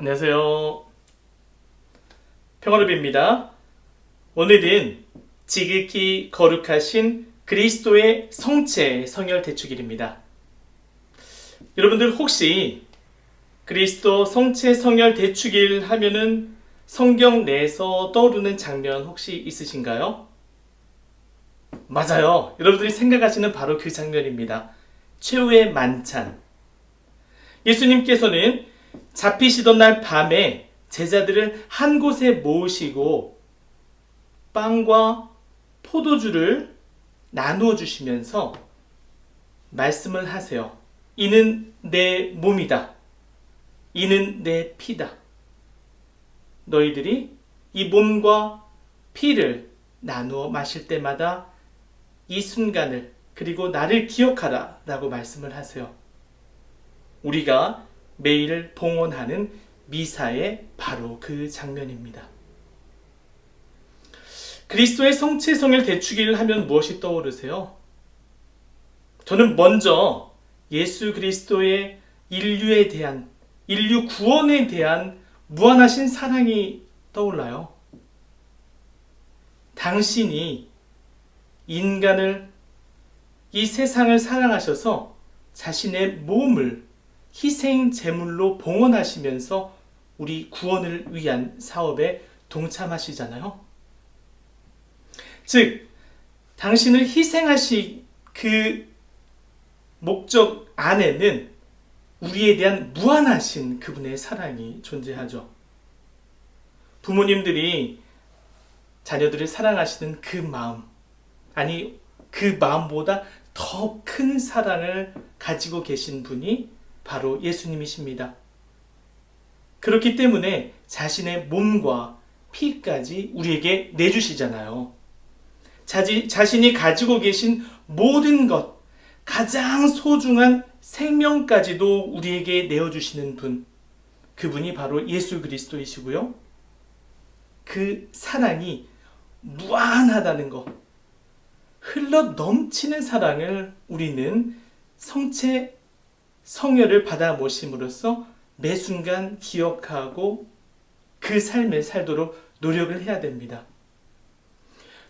안녕하세요. 평화롭입니다. 오늘은 지극히 거룩하신 그리스도의 성체 성혈 대축일입니다. 여러분들 혹시 그리스도 성체 성혈 대축일 하면은 성경 내에서 떠오르는 장면 혹시 있으신가요? 맞아요. 여러분들이 생각하시는 바로 그 장면입니다. 최후의 만찬. 예수님께서는 잡히시던 날 밤에 제자들을 한 곳에 모으시고 빵과 포도주를 나누어 주시면서 말씀을 하세요. 이는 내 몸이다. 이는 내 피다. 너희들이 이 몸과 피를 나누어 마실 때마다 이 순간을 그리고 나를 기억하라 라고 말씀을 하세요. 우리가 매일 봉헌하는 미사의 바로 그 장면입니다. 그리스도의 성체 성혈 대축일을 하면 무엇이 떠오르세요? 저는 먼저 예수 그리스도의 인류에 대한, 인류 구원에 대한 무한하신 사랑이 떠올라요. 당신이 인간을, 이 세상을 사랑하셔서 자신의 몸을 희생 제물로 봉헌하시면서 우리 구원을 위한 사업에 동참하시잖아요. 즉, 당신을 희생하신 그 목적 안에는 우리에 대한 무한하신 그분의 사랑이 존재하죠. 부모님들이 자녀들을 사랑하시는 그 마음, 아니 그 마음보다 더 큰 사랑을 가지고 계신 분이 바로 예수님이십니다. 그렇기 때문에 자신의 몸과 피까지 우리에게 내주시잖아요. 자신이 가지고 계신 모든 것, 가장 소중한 생명까지도 우리에게 내어주시는 분, 그분이 바로 예수 그리스도이시고요. 그 사랑이 무한하다는 것, 흘러 넘치는 사랑을 우리는 성체 성혈을 받아 모심으로써 매 순간 기억하고 그 삶을 살도록 노력을 해야 됩니다.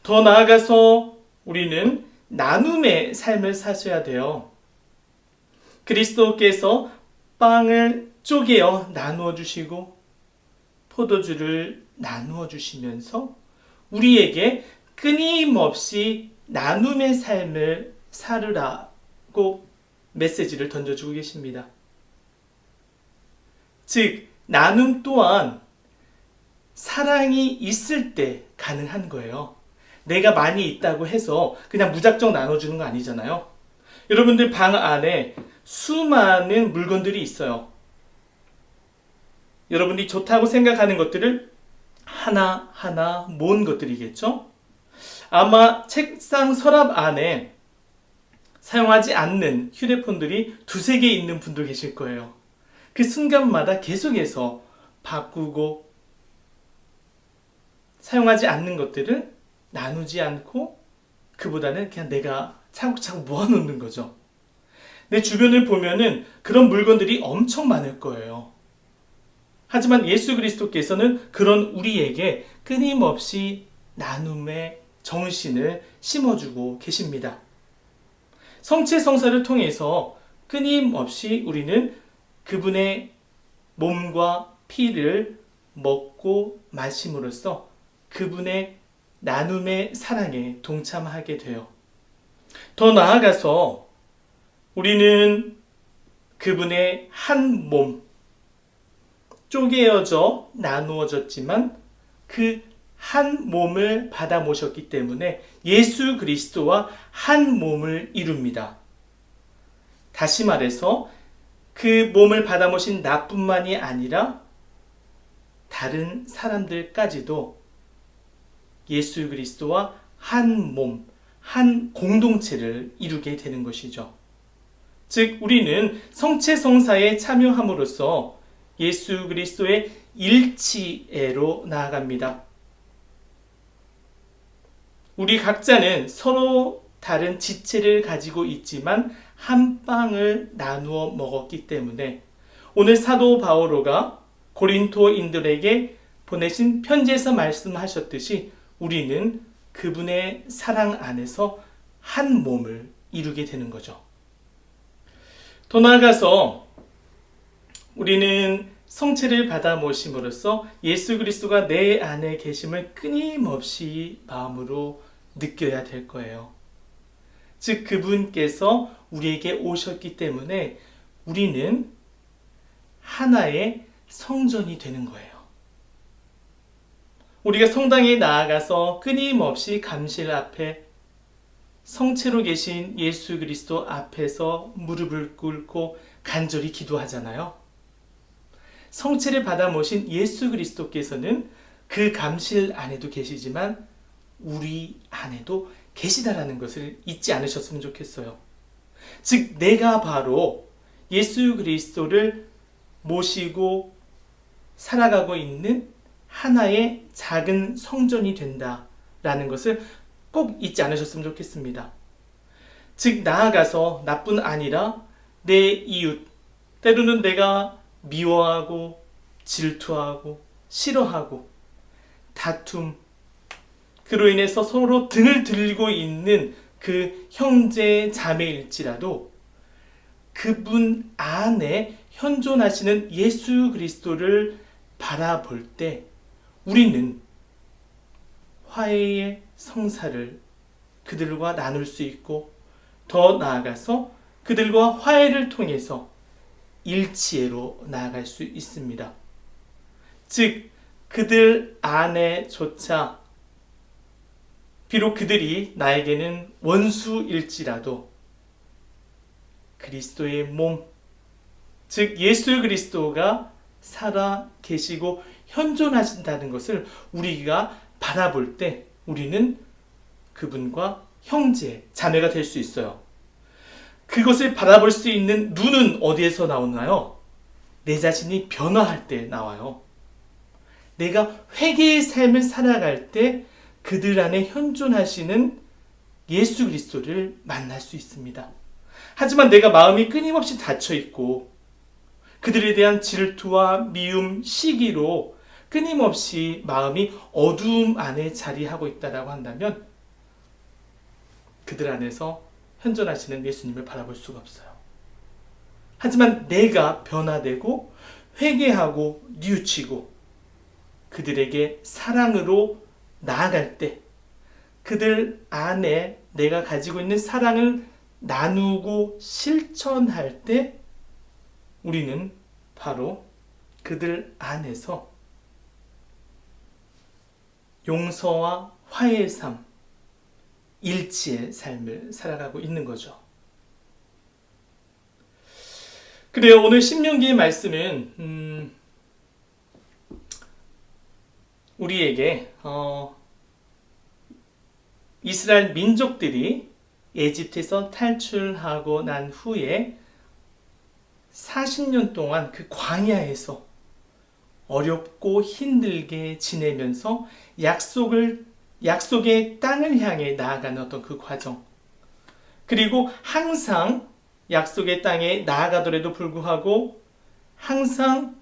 더 나아가서 우리는 나눔의 삶을 사셔야 돼요. 그리스도께서 빵을 쪼개어 나누어 주시고 포도주를 나누어 주시면서 우리에게 끊임없이 나눔의 삶을 살으라고 메시지를 던져주고 계십니다. 즉, 나눔 또한 사랑이 있을 때 가능한 거예요. 내가 많이 있다고 해서 그냥 무작정 나눠주는 거 아니잖아요. 여러분들 방 안에 수많은 물건들이 있어요. 여러분이 좋다고 생각하는 것들을 하나하나 모은 것들이겠죠? 아마 책상 서랍 안에 사용하지 않는 휴대폰들이 두세 개 있는 분도 계실 거예요. 그 순간마다 계속해서 바꾸고 사용하지 않는 것들을 나누지 않고 그보다는 그냥 내가 차곡차곡 모아놓는 거죠. 내 주변을 보면은 그런 물건들이 엄청 많을 거예요. 하지만 예수 그리스도께서는 그런 우리에게 끊임없이 나눔의 정신을 심어주고 계십니다. 성체 성사를 통해서 끊임없이 우리는 그분의 몸과 피를 먹고 마심으로써 그분의 나눔의 사랑에 동참하게 돼요. 더 나아가서 우리는 그분의 한 몸, 쪼개어져 나누어졌지만 그 한 몸을 받아 모셨기 때문에 예수 그리스도와 한 몸을 이룹니다. 다시 말해서 그 몸을 받아 모신 나뿐만이 아니라 다른 사람들까지도 예수 그리스도와 한 몸, 한 공동체를 이루게 되는 것이죠. 즉, 우리는 성체 성사에 참여함으로써 예수 그리스도의 일치애로 나아갑니다. 우리 각자는 서로 다른 지체를 가지고 있지만 한 빵을 나누어 먹었기 때문에 오늘 사도 바오로가 고린토인들에게 보내신 편지에서 말씀하셨듯이 우리는 그분의 사랑 안에서 한 몸을 이루게 되는 거죠. 더 나아가서 우리는 성체를 받아 모심으로써 예수 그리스도가 내 안에 계심을 끊임없이 마음으로 느껴야 될 거예요. 즉 그분께서 우리에게 오셨기 때문에 우리는 하나의 성전이 되는 거예요. 우리가 성당에 나아가서 끊임없이 감실 앞에 성체로 계신 예수 그리스도 앞에서 무릎을 꿇고 간절히 기도하잖아요. 성체를 받아 모신 예수 그리스도께서는 그 감실 안에도 계시지만 우리 안에도 계시다라는 것을 잊지 않으셨으면 좋겠어요. 즉 내가 바로 예수 그리스도를 모시고 살아가고 있는 하나의 작은 성전이 된다라는 것을 꼭 잊지 않으셨으면 좋겠습니다. 즉 나아가서 나뿐 아니라 내 이웃, 때로는 내가 미워하고 질투하고 싫어하고 다툼, 그로 인해서 서로 등을 들고 있는 그 형제 자매일지라도 그분 안에 현존하시는 예수 그리스도를 바라볼 때 우리는 화해의 성사를 그들과 나눌 수 있고 더 나아가서 그들과 화해를 통해서 일치해로 나아갈 수 있습니다. 즉 그들 안에조차 비록 그들이 나에게는 원수일지라도 그리스도의 몸, 즉 예수 그리스도가 살아 계시고 현존하신다는 것을 우리가 바라볼 때 우리는 그분과 형제, 자매가 될 수 있어요. 그것을 바라볼 수 있는 눈은 어디에서 나오나요? 내 자신이 변화할 때 나와요. 내가 회개의 삶을 살아갈 때 그들 안에 현존하시는 예수 그리스도를 만날 수 있습니다. 하지만 내가 마음이 끊임없이 닫혀 있고 그들에 대한 질투와 미움, 시기로 끊임없이 마음이 어두움 안에 자리하고 있다고 한다면 그들 안에서 현존하시는 예수님을 바라볼 수가 없어요. 하지만 내가 변화되고 회개하고 뉘우치고 그들에게 사랑으로 나아갈 때 그들 안에 내가 가지고 있는 사랑을 나누고 실천할 때 우리는 바로 그들 안에서 용서와 화해의 삶, 일치의 삶을 살아가고 있는 거죠. 그래요. 오늘 신명기의 말씀은 우리에게 이스라엘 민족들이 에집트에서 탈출하고 난 후에 40년 동안 그 광야에서 어렵고 힘들게 지내면서 약속의 땅을 향해 나아가는 어떤 그 과정, 그리고 항상 약속의 땅에 나아가더라도 불구하고 항상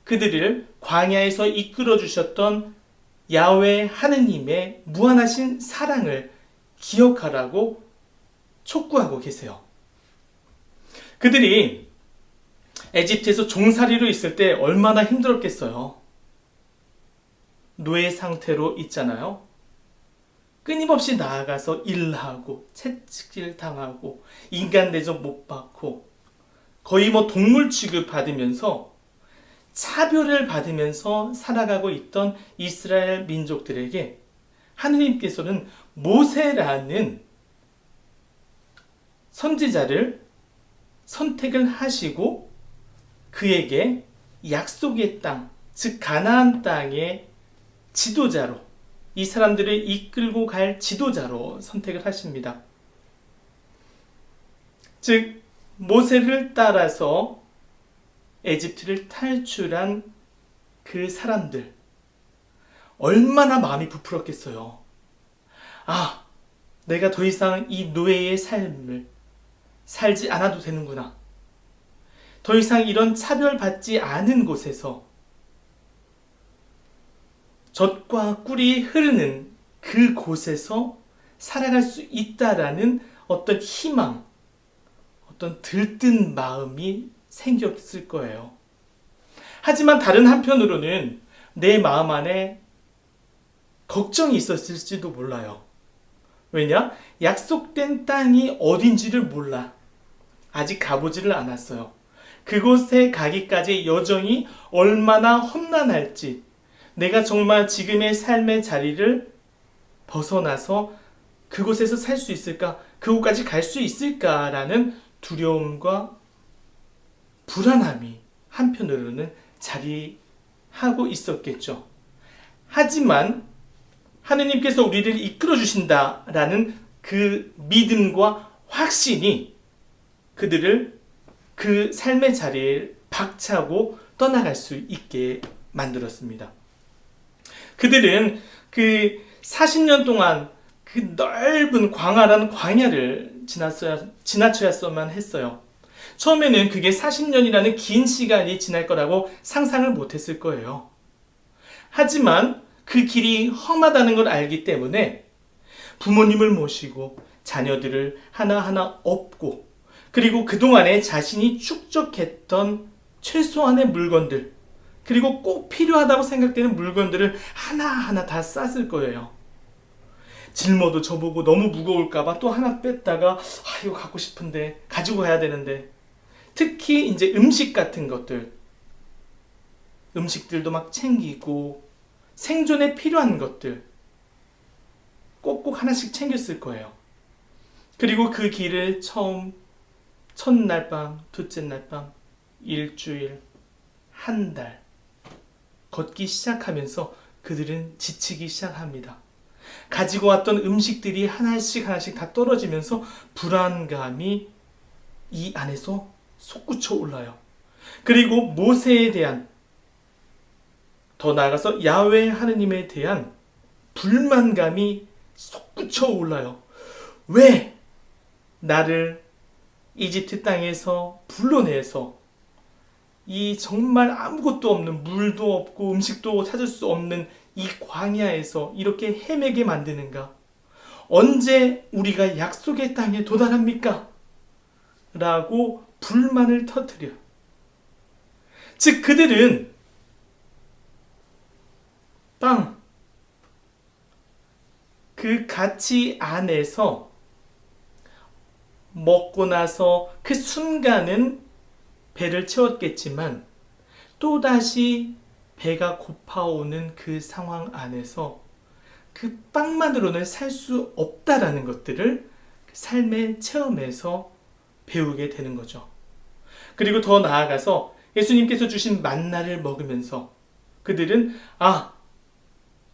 그들을 광야에서 이끌어 주셨던 야훼 하느님의 무한하신 사랑을 기억하라고 촉구하고 계세요. 그들이 에집트에서 종살이로 있을 때 얼마나 힘들었겠어요. 노예 상태로 있잖아요. 끊임없이 나아가서 일하고 채찍질 당하고 인간 대접 못 받고 거의 동물 취급 받으면서 차별을 받으면서 살아가고 있던 이스라엘 민족들에게 하느님께서는 모세라는 선지자를 선택을 하시고 그에게 약속의 땅, 즉 가나안 땅의 지도자로, 이 사람들을 이끌고 갈 지도자로 선택을 하십니다. 즉 모세를 따라서 에집트를 탈출한 그 사람들, 얼마나 마음이 부풀었겠어요. 아, 내가 더 이상 이 노예의 삶을 살지 않아도 되는구나. 더 이상 이런 차별받지 않은 곳에서 젖과 꿀이 흐르는 그곳에서 살아갈 수 있다라는 어떤 희망, 어떤 들뜬 마음이 생겼을 거예요. 하지만 다른 한편으로는 내 마음 안에 걱정이 있었을지도 몰라요. 왜냐? 약속된 땅이 어딘지를 몰라. 아직 가보지를 않았어요. 그곳에 가기까지 여정이 얼마나 험난할지, 내가 정말 지금의 삶의 자리를 벗어나서 그곳에서 살 수 있을까? 그곳까지 갈 수 있을까라는 두려움과 불안함이 한편으로는 자리하고 있었겠죠. 하지만 하느님께서 우리를 이끌어 주신다라는 그 믿음과 확신이 그들을 그 삶의 자리에 박차고 떠나갈 수 있게 만들었습니다. 그들은 그 40년 동안 그 넓은 광활한 광야를 지나쳐야만 했어요. 처음에는 그게 40년이라는 긴 시간이 지날 거라고 상상을 못했을 거예요. 하지만 그 길이 험하다는 걸 알기 때문에 부모님을 모시고 자녀들을 하나하나 업고, 그리고 그동안에 자신이 축적했던 최소한의 물건들, 그리고 꼭 필요하다고 생각되는 물건들을 하나하나 다 쌌을 거예요. 짊어도 저보고 너무 무거울까봐 또 하나 뺐다가 이거 갖고 싶은데 가지고 가야 되는데, 특히 이제 음식 같은 것들, 음식들도 막 챙기고 생존에 필요한 것들 꼭꼭 하나씩 챙겼을 거예요. 그리고 그 길을 첫날 밤, 둘째 날 밤, 일주일, 한 달 걷기 시작하면서 그들은 지치기 시작합니다. 가지고 왔던 음식들이 하나씩 다 떨어지면서 불안감이 이 안에서 솟구쳐 올라요. 그리고 모세에 대한, 더 나아가서 야훼 하느님에 대한 불만감이 솟구쳐 올라요. 왜 나를 이집트 땅에서 불러내서 이 정말 아무것도 없는, 물도 없고 음식도 찾을 수 없는 이 광야에서 이렇게 헤매게 만드는가? 언제 우리가 약속의 땅에 도달합니까? 라고 불만을 터뜨려. 즉 그들은 그 가치 안에서 먹고 나서 그 순간은 배를 채웠겠지만 또다시 배가 고파오는 그 상황 안에서 그 빵만으로는 살 수 없다라는 것들을 삶의 체험에서 배우게 되는 거죠. 그리고 더 나아가서 예수님께서 주신 만나를 먹으면서 그들은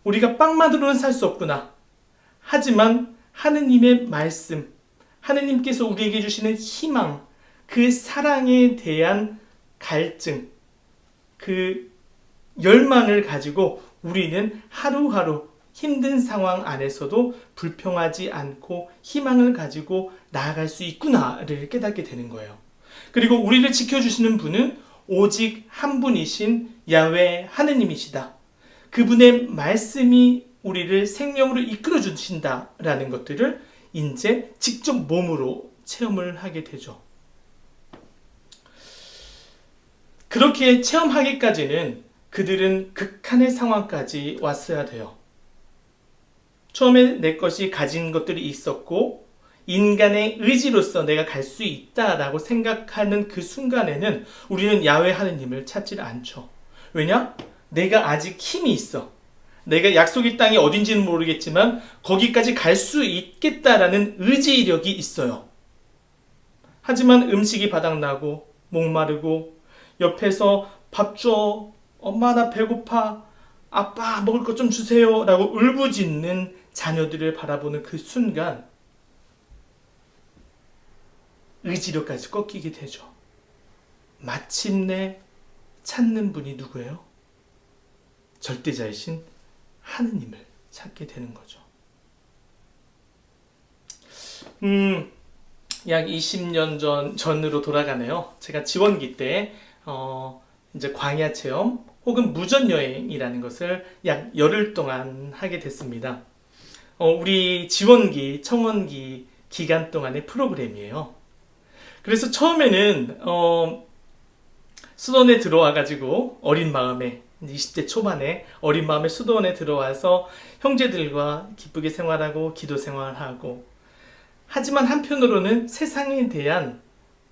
우리가 빵만으로는 살 수 없구나. 하지만 하느님의 말씀, 하느님께서 우리에게 주시는 희망, 그 사랑에 대한 갈증, 그 열망을 가지고 우리는 하루하루 힘든 상황 안에서도 불평하지 않고 희망을 가지고 나아갈 수 있구나를 깨닫게 되는 거예요. 그리고 우리를 지켜주시는 분은 오직 한 분이신 야훼 하느님이시다. 그분의 말씀이 우리를 생명으로 이끌어 주신다라는 것들을 이제 직접 몸으로 체험을 하게 되죠. 그렇게 체험하기까지는 그들은 극한의 상황까지 왔어야 돼요. 처음에 내 것이 가진 것들이 있었고 인간의 의지로서 내가 갈 수 있다라고 생각하는 그 순간에는 우리는 야훼 하느님을 찾지 않죠. 왜냐? 내가 아직 힘이 있어. 내가 약속의 땅이 어딘지는 모르겠지만 거기까지 갈 수 있겠다라는 의지력이 있어요. 하지만 음식이 바닥나고 목마르고 옆에서 밥 줘, 엄마 나 배고파, 아빠 먹을 것 좀 주세요 라고 울부짖는 자녀들을 바라보는 그 순간 의지력까지 꺾이게 되죠. 마침내 찾는 분이 누구예요? 절대자이신 하느님을 찾게 되는 거죠. 약 20년 전으로 돌아가네요. 제가 지원기 때 이제 광야 체험, 혹은 무전여행이라는 것을 약 열흘 동안 하게 됐습니다. 우리 지원기, 청원기 기간 동안의 프로그램이에요. 그래서 처음에는 수도원에 들어와가지고 어린 마음에 20대 초반에 어린 마음에 수도원에 들어와서 형제들과 기쁘게 생활하고 기도 생활하고, 하지만 한편으로는 세상에 대한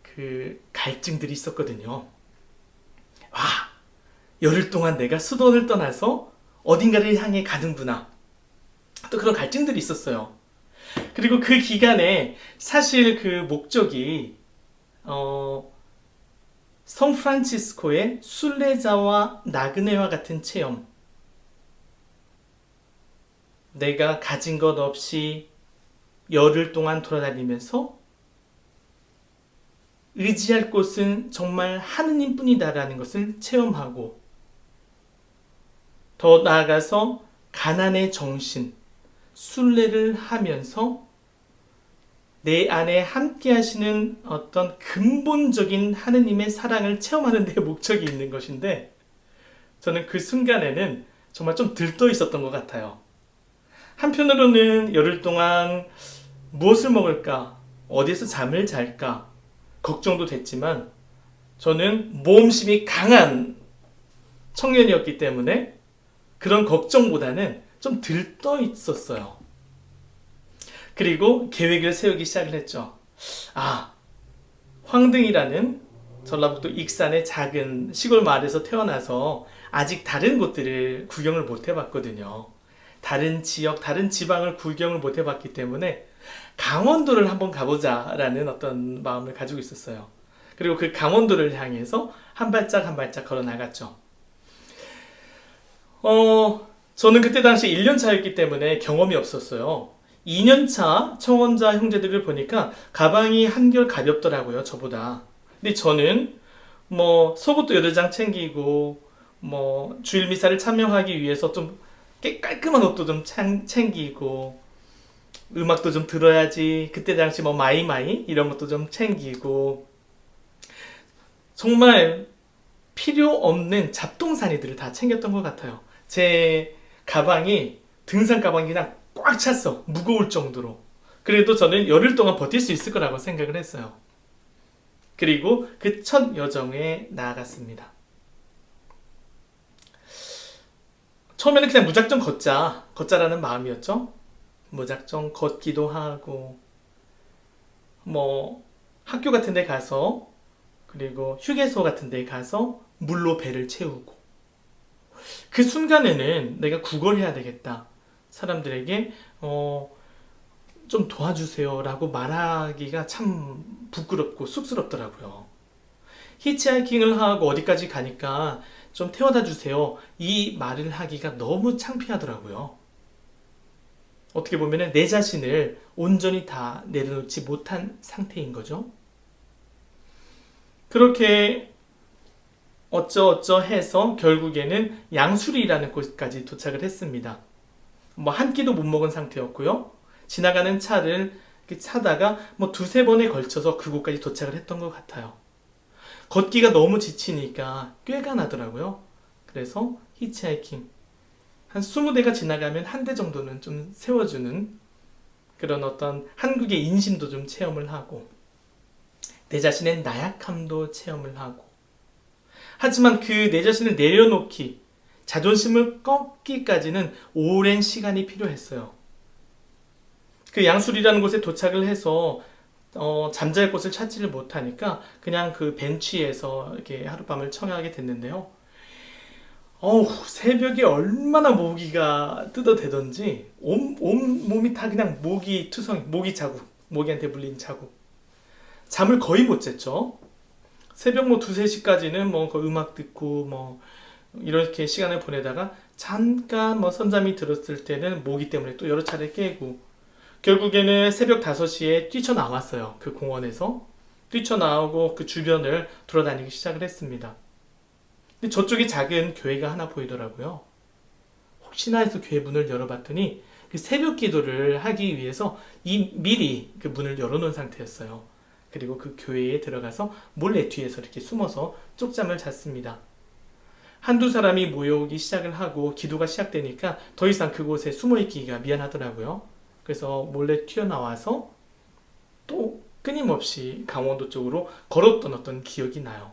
그 갈증들이 있었거든요. 와, 열흘 동안 내가 수도원을 떠나서 어딘가를 향해 가는구나. 또 그런 갈증들이 있었어요. 그리고 그 기간에 사실 그 목적이 샌프란시스코의 순례자와 나그네와 같은 체험, 내가 가진 것 없이 열흘 동안 돌아다니면서 의지할 곳은 정말 하느님뿐이다라는 것을 체험하고, 더 나아가서 가난의 정신, 순례를 하면서 내 안에 함께 하시는 어떤 근본적인 하느님의 사랑을 체험하는 데 목적이 있는 것인데, 저는 그 순간에는 정말 좀 들떠 있었던 것 같아요. 한편으로는 열흘 동안 무엇을 먹을까, 어디서 잠을 잘까 걱정도 됐지만, 저는 모험심이 강한 청년이었기 때문에 그런 걱정보다는 좀 들떠 있었어요. 그리고 계획을 세우기 시작을 했죠. 황등이라는 전라북도 익산의 작은 시골 마을에서 태어나서 아직 다른 곳들을 구경을 못 해봤거든요. 다른 지역, 다른 지방을 구경을 못 해봤기 때문에 강원도를 한번 가보자라는 어떤 마음을 가지고 있었어요. 그리고 그 강원도를 향해서 한 발짝 한 발짝 걸어 나갔죠. 저는 그때 당시 1년 차였기 때문에 경험이 없었어요. 2년 차 청원자 형제들을 보니까 가방이 한결 가볍더라고요, 저보다. 근데 저는 속옷도 여러 장 챙기고, 주일 미사를 참여하기 위해서 좀 깔끔한 옷도 좀 챙기고, 음악도 좀 들어야지. 그때 당시 마이마이 이런 것도 좀 챙기고, 정말 필요 없는 잡동사니들을 다 챙겼던 것 같아요. 제 가방이 등산 가방이 그냥 꽉 찼어. 무거울 정도로. 그래도 저는 열흘 동안 버틸 수 있을 거라고 생각을 했어요. 그리고 그 첫 여정에 나아갔습니다. 처음에는 그냥 무작정 걷자라는 마음이었죠. 무작정 걷기도 하고, 학교 같은 데 가서, 그리고 휴게소 같은 데 가서 물로 배를 채우고, 그 순간에는 내가 구걸해야 되겠다. 사람들에게 좀 도와주세요 라고 말하기가 참 부끄럽고 쑥스럽더라고요. 히치하이킹을 하고 어디까지 가니까 좀 태워다 주세요, 이 말을 하기가 너무 창피하더라고요. 어떻게 보면 내 자신을 온전히 다 내려놓지 못한 상태인 거죠. 그렇게 어쩌어쩌 해서 결국에는 양수리라는 곳까지 도착을 했습니다. 한 끼도 못 먹은 상태였고요. 지나가는 차를 차다가 두세 번에 걸쳐서 그곳까지 도착을 했던 것 같아요. 걷기가 너무 지치니까 꾀가 나더라고요. 그래서 히치하이킹 한 20대가 지나가면 한 대 정도는 좀 세워주는 그런 어떤 한국의 인심도 좀 체험을 하고, 내 자신의 나약함도 체험을 하고, 하지만 그 내 자신을 내려놓기, 자존심을 꺾기까지는 오랜 시간이 필요했어요. 그 양수리라는 곳에 도착을 해서 잠잘 곳을 찾지를 못하니까 그냥 그 벤치에서 이렇게 하룻밤을 청하게 됐는데요. 새벽에 얼마나 모기가 뜯어대던지 온 몸이 다 그냥 모기 자국, 모기한테 물린 자국. 잠을 거의 못 잤죠. 새벽 2, 3시까지는 그 음악 듣고 이렇게 시간을 보내다가 잠깐 선잠이 들었을 때는 모기 때문에 또 여러 차례 깨고, 결국에는 새벽 5시에 뛰쳐나왔어요. 그 공원에서 뛰쳐나오고 그 주변을 돌아다니기 시작을 했습니다. 근데 저쪽에 작은 교회가 하나 보이더라고요. 혹시나 해서 교회 문을 열어봤더니 그 새벽 기도를 하기 위해서 미리 그 문을 열어놓은 상태였어요. 그리고 그 교회에 들어가서 몰래 뒤에서 이렇게 숨어서 쪽잠을 잤습니다. 한두 사람이 모여오기 시작을 하고 기도가 시작되니까 더 이상 그곳에 숨어있기가 미안하더라고요. 그래서 몰래 튀어나와서 또 끊임없이 강원도 쪽으로 걸었던 어떤 기억이 나요.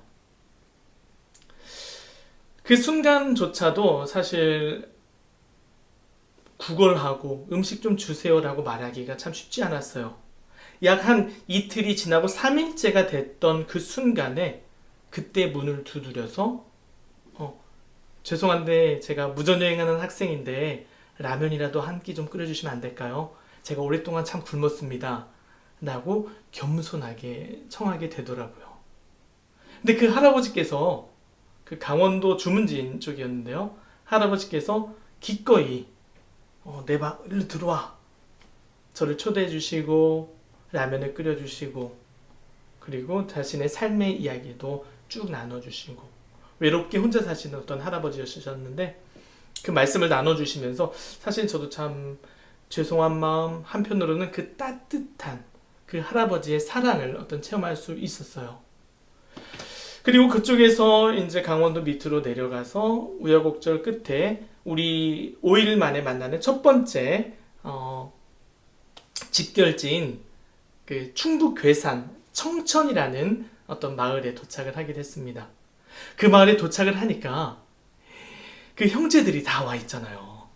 그 순간조차도 사실 구걸하고 음식 좀 주세요라고 말하기가 참 쉽지 않았어요. 약 한 이틀이 지나고 3일째가 됐던 그 순간에 그때 문을 두드려서 죄송한데 제가 무전여행하는 학생인데 라면이라도 한 끼 좀 끓여주시면 안 될까요? 제가 오랫동안 참 굶었습니다. 라고 겸손하게 청하게 되더라고요. 근데 그 할아버지께서 그 강원도 주문진 쪽이었는데요. 할아버지께서 기꺼이 내 방으로 들어와 저를 초대해 주시고 라면을 끓여 주시고 그리고 자신의 삶의 이야기도 쭉 나눠주시고 외롭게 혼자 사시는 어떤 할아버지였으셨는데 그 말씀을 나눠주시면서 사실 저도 참 죄송한 마음 한편으로는 그 따뜻한 그 할아버지의 사랑을 어떤 체험할 수 있었어요. 그리고 그쪽에서 이제 강원도 밑으로 내려가서 우여곡절 끝에 우리 5일 만에 만나는 첫 번째 집결지인 그 충북 괴산 청천이라는 어떤 마을에 도착을 하게 됐습니다. 그 마을에 도착을 하니까 그 형제들이 다 와 있잖아요.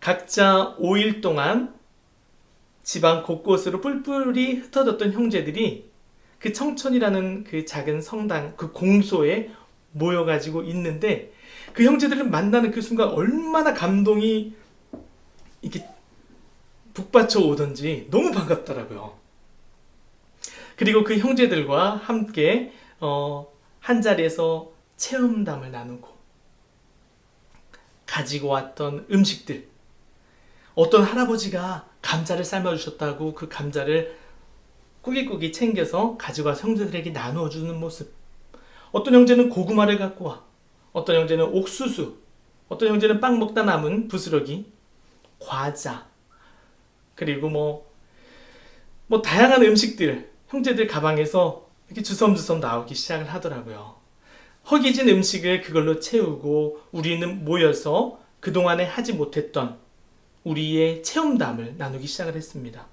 각자 5일 동안 지방 곳곳으로 뿔뿔이 흩어졌던 형제들이 그 청천이라는 그 작은 성당, 그 공소에 모여가지고 있는데 그 형제들을 만나는 그 순간 얼마나 감동이 이렇게 북받쳐 오던지 너무 반갑더라고요. 그리고 그 형제들과 함께 한 자리에서 체험담을 나누고 가지고 왔던 음식들, 어떤 할아버지가 감자를 삶아주셨다고 그 감자를 꾸깃꾸깃 챙겨서 가지고 와서 형제들에게 나누어주는 모습, 어떤 형제는 고구마를 갖고 와, 어떤 형제는 옥수수, 어떤 형제는 빵 먹다 남은 부스러기, 과자, 그리고 뭐 다양한 음식들 형제들 가방에서 이렇게 주섬주섬 나오기 시작을 하더라고요. 허기진 음식을 그걸로 채우고 우리는 모여서 그동안에 하지 못했던 우리의 체험담을 나누기 시작을 했습니다.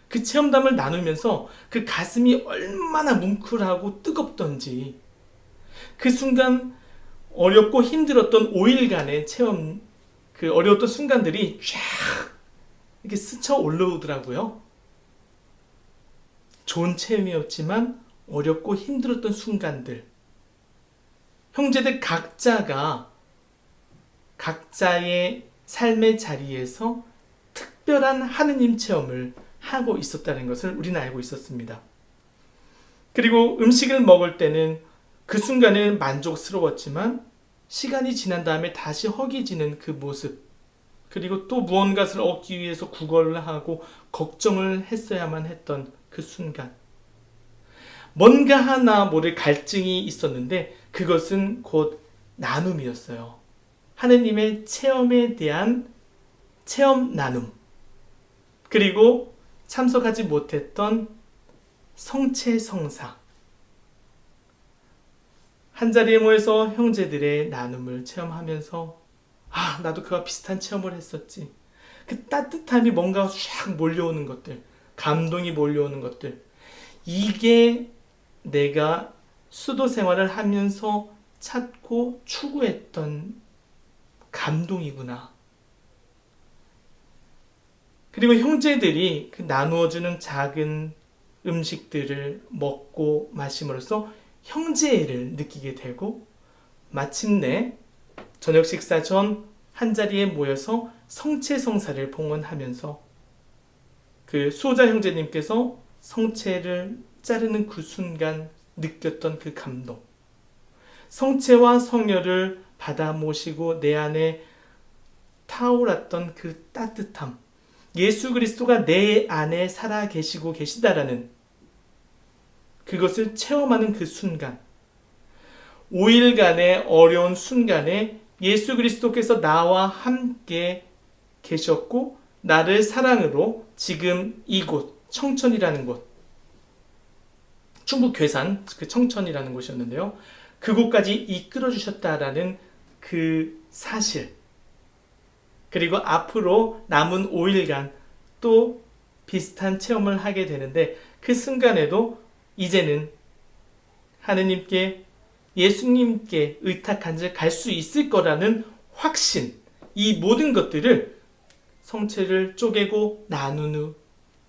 그 체험담을 나누면서 그 가슴이 얼마나 뭉클하고 뜨겁던지 그 순간 어렵고 힘들었던 5일간의 체험, 그 어려웠던 순간들이 쫙 이렇게 스쳐 올라오더라고요. 좋은 체험이었지만 어렵고 힘들었던 순간들, 형제들 각자가 각자의 삶의 자리에서 특별한 하느님 체험을 하고 있었다는 것을 우리는 알고 있었습니다. 그리고 음식을 먹을 때는 그 순간은 만족스러웠지만 시간이 지난 다음에 다시 허기지는 그 모습, 그리고 또 무언가를 얻기 위해서 구걸을 하고 걱정을 했어야만 했던 그 순간, 뭔가 하나 모를 갈증이 있었는데 그것은 곧 나눔이었어요. 하느님의 체험에 대한 체험 나눔, 그리고 참석하지 못했던 성체성사, 한자리에 모여서 형제들의 나눔을 체험하면서 나도 그와 비슷한 체험을 했었지. 그 따뜻함이 뭔가 쫙 몰려오는 것들, 감동이 몰려오는 것들, 이게 내가 수도 생활을 하면서 찾고 추구했던 감동이구나. 그리고 형제들이 그 나누어주는 작은 음식들을 먹고 마심으로써 형제애를 느끼게 되고 마침내 저녁 식사 전 한자리에 모여서 성체성사를 봉헌하면서 그 수호자 형제님께서 성체를 자르는 그 순간 느꼈던 그 감동, 성체와 성녀를 받아 모시고 내 안에 타올랐던 그 따뜻함, 예수 그리스도가 내 안에 살아 계시고 계시다라는 그것을 체험하는 그 순간, 5일간의 어려운 순간에 예수 그리스도께서 나와 함께 계셨고 나를 사랑으로 지금 이곳 청천이라는 곳, 충북 괴산 그 청천이라는 곳이었는데요. 그곳까지 이끌어 주셨다라는 그 사실, 그리고 앞으로 남은 5일간 또 비슷한 체험을 하게 되는데, 그 순간에도 이제는 하느님께, 예수님께 의탁한 즉 갈 수 있을 거라는 확신, 이 모든 것들을 성체를 쪼개고 나눈 후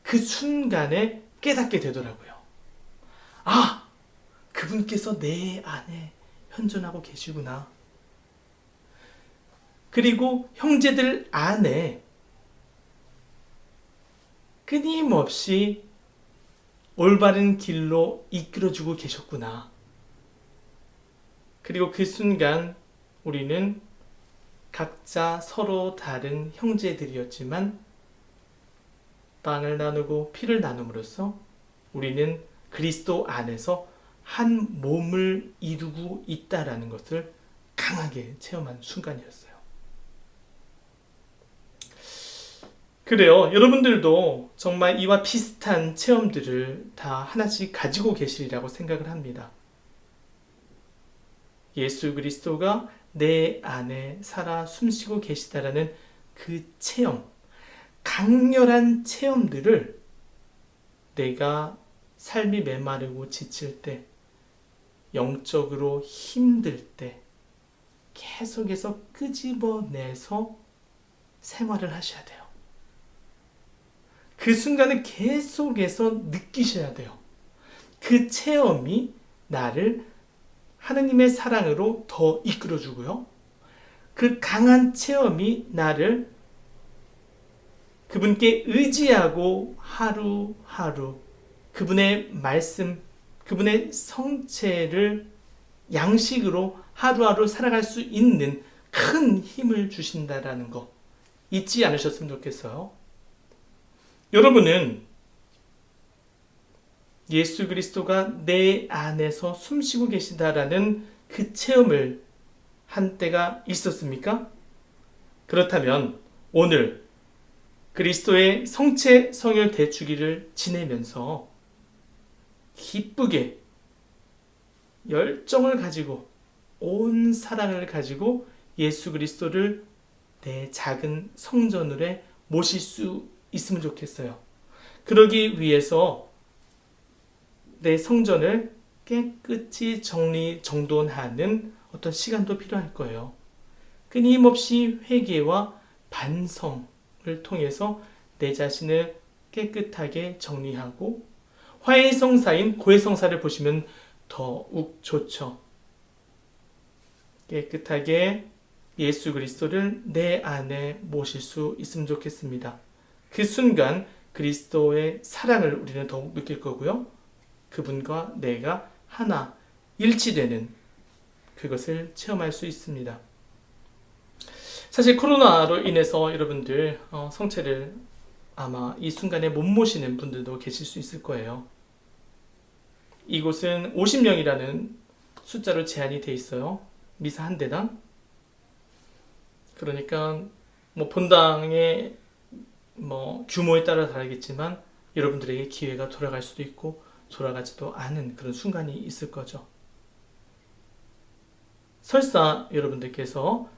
그 순간에 깨닫게 되더라고요. 아! 그분께서 내 안에 현존하고 계시구나. 그리고 형제들 안에 끊임없이 올바른 길로 이끌어주고 계셨구나. 그리고 그 순간 우리는 각자 서로 다른 형제들이었지만 빵을 나누고 피를 나눔으로써 우리는 그리스도 안에서 한 몸을 이루고 있다라는 것을 강하게 체험한 순간이었어요. 그래요. 여러분들도 정말 이와 비슷한 체험들을 다 하나씩 가지고 계시리라고 생각을 합니다. 예수 그리스도가 내 안에 살아 숨쉬고 계시다라는 그 체험, 강렬한 체험들을 내가 삶이 메마르고 지칠 때, 영적으로 힘들 때 계속해서 끄집어내서 생활을 하셔야 돼요. 그 순간을 계속해서 느끼셔야 돼요. 그 체험이 나를 하느님의 사랑으로 더 이끌어주고요. 그 강한 체험이 나를 그분께 의지하고 하루하루 그분의 말씀, 그분의 성체를 양식으로 하루하루 살아갈 수 있는 큰 힘을 주신다라는 거 잊지 않으셨으면 좋겠어요. 여러분은 예수 그리스도가 내 안에서 숨쉬고 계시다라는 그 체험을 한 때가 있었습니까? 그렇다면 오늘 그리스도의 성체 성혈 대축일을 지내면서 기쁘게 열정을 가지고 온 사랑을 가지고 예수 그리스도를 내 작은 성전으로 모실 수 있으면 좋겠어요. 그러기 위해서 내 성전을 깨끗이 정돈하는 어떤 시간도 필요할 거예요. 끊임없이 회개와 반성을 통해서 내 자신을 깨끗하게 정리하고, 화해성사인 고해성사를 보시면 더욱 좋죠. 깨끗하게 예수 그리스도를 내 안에 모실 수 있으면 좋겠습니다. 그 순간 그리스도의 사랑을 우리는 더욱 느낄 거고요. 그분과 내가 하나, 일치되는 그것을 체험할 수 있습니다. 사실 코로나로 인해서 여러분들 성체를 아마 이 순간에 못 모시는 분들도 계실 수 있을 거예요. 이곳은 50명이라는 숫자로 제한이 돼 있어요. 미사 한 대당. 그러니까 본당의 규모에 따라 다르겠지만 여러분들에게 기회가 돌아갈 수도 있고 돌아가지도 않은 그런 순간이 있을 거죠. 설사 여러분들께서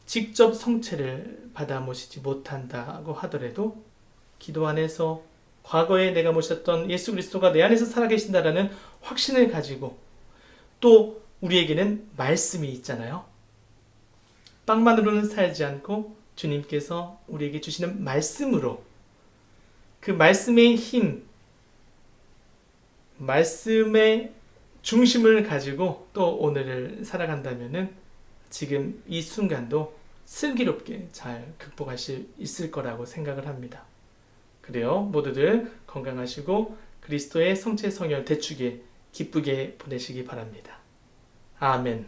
직접 성체를 받아 모시지 못한다고 하더라도 기도 안에서 과거에 내가 모셨던 예수 그리스도가 내 안에서 살아계신다라는 확신을 가지고, 또 우리에게는 말씀이 있잖아요. 빵만으로는 살지 않고 주님께서 우리에게 주시는 말씀으로, 그 말씀의 힘, 말씀의 중심을 가지고 또 오늘을 살아간다면은 지금 이 순간도 슬기롭게 잘 극복할 수 있을 거라고 생각을 합니다. 그래요. 모두들 건강하시고 그리스도의 성체 성혈 대축에 기쁘게 보내시기 바랍니다. 아멘.